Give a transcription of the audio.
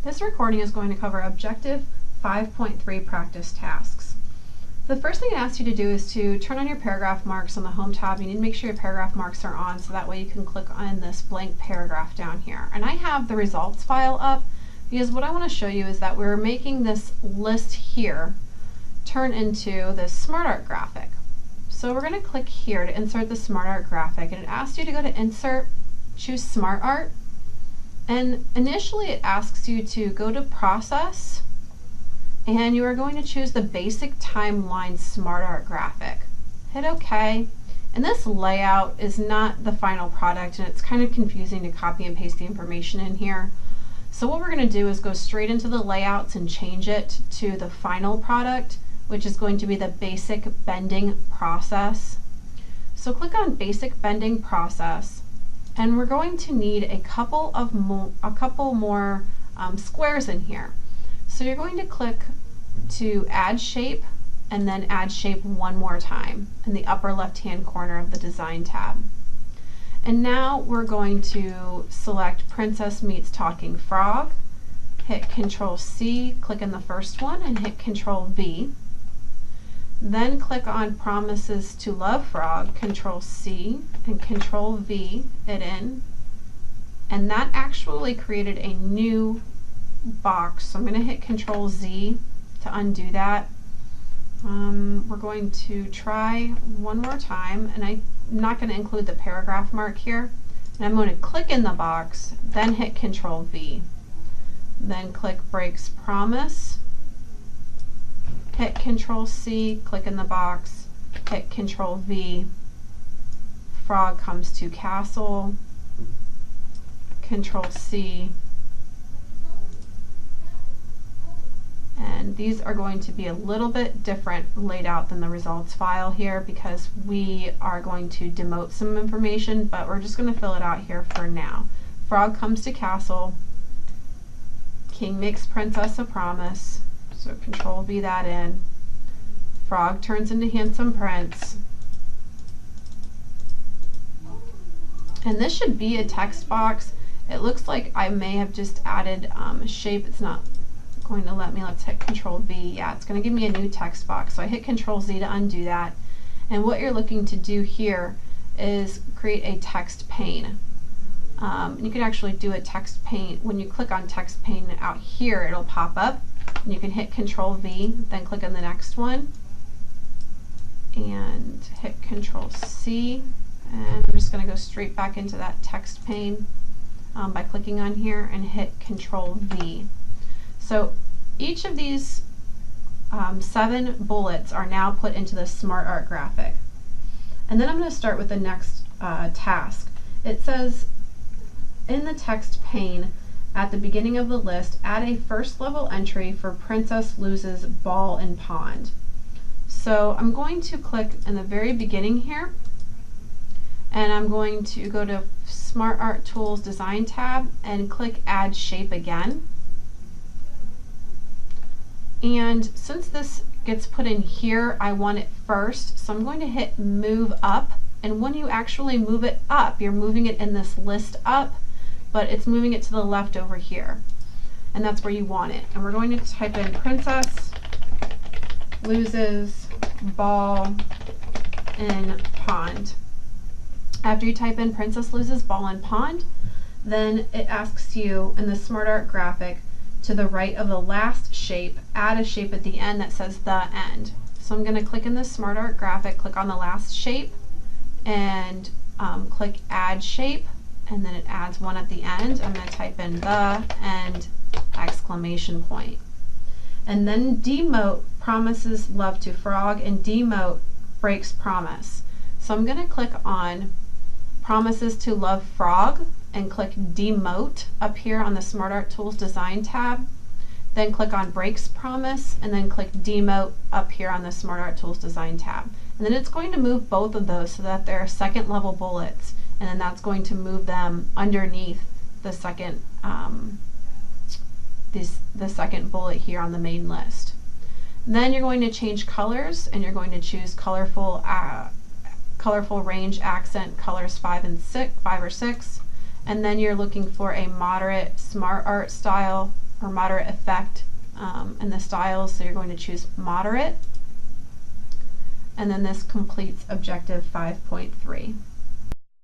This recording is going to cover Objective 5.3 practice tasks. The first thing it asks you to do is to turn on your paragraph marks on the Home tab. You need to make sure your paragraph marks are on so that way you can click on this blank paragraph down here. And I have the results file up because what I want to show you is that we're making this list here turn into this SmartArt graphic. So we're going to click here to insert the SmartArt graphic, and it asks you to go to Insert, choose SmartArt, and initially it asks you to go to Process, and you are going to choose the Basic Timeline SmartArt graphic. Hit OK, and this layout is not the final product, and it's kind of confusing to copy and paste the information in here. So what we're going to do is go straight into the layouts and change it to the final product, which is going to be the Basic Bending Process. So click on Basic Bending Process, and we're going to need a couple more squares in here. So you're going to click to Add Shape, and then Add Shape one more time in the upper left-hand corner of the Design tab. And now we're going to select Princess Meets Talking Frog, hit Control-C, click in the first one, and hit Control-V. Then click on Promises to Love Frog, Control-C, and Control-V it in. And that actually created a new box. So I'm going to hit Control-Z to undo that. We're going to try one more time, and I'm not going to include the paragraph mark here. And I'm going to click in the box, then hit Control-V. Then click Breaks Promise, hit Control-C, click in the box, hit Control-V, frog comes to castle, Control-C, and these are going to be a little bit different laid out than the results file here because we are going to demote some information, but we're just going to fill it out here for now. Frog comes to castle, king makes princess a promise, so Control-V that in, frog turns into handsome prince, and this should be a text box. It looks like I may have just added a shape. It's not going to let me. Let's hit Control-V. Yeah, it's going to give me a new text box. So I hit Control-Z to undo that. And what you're looking to do here is create a text pane. You can actually do a text pane. When you click on text pane out here, it'll pop up. And you can hit Control-V, then click on the next one. And hit Control-C. And I'm just going to go straight back into that text pane by clicking on here and hit Control-V. So each of these 7 bullets are now put into the SmartArt graphic. And then I'm going to start with the next task. It says in the text pane at the beginning of the list, add a first level entry for Princess Loses Ball in Pond. So I'm going to click in the very beginning here, and I'm going to go to SmartArt Tools Design tab and click Add Shape again. And since this gets put in here, I want it first, so I'm going to hit Move Up. And when you actually move it up, you're moving it in this list up, but it's moving it to the left over here. And that's where you want it. And we're going to type in Princess Loses Ball in Pond. After you type in Princess Loses Ball in Pond, then it asks you in the SmartArt graphic to the right of the last shape, add a shape at the end that says the end. So I'm going to click in the SmartArt graphic, click on the last shape, and click Add Shape, and then it adds one at the end. I'm going to type in the end exclamation point. And then demote Promises Love to Frog and demote Breaks Promise. So I'm going to click on Promises to Love Frog and click Demote up here on the SmartArt Tools Design tab. Then click on Breaks Promise and then click Demote up here on the SmartArt Tools Design tab. And then it's going to move both of those so that they're second level bullets, and then that's going to move them underneath the second the second bullet here on the main list. Then you're going to change colors, and you're going to choose colorful range accent colors 5 or 6, and then you're looking for a moderate SmartArt style or moderate effect in the styles, so you're going to choose moderate. And then this completes objective 5.3.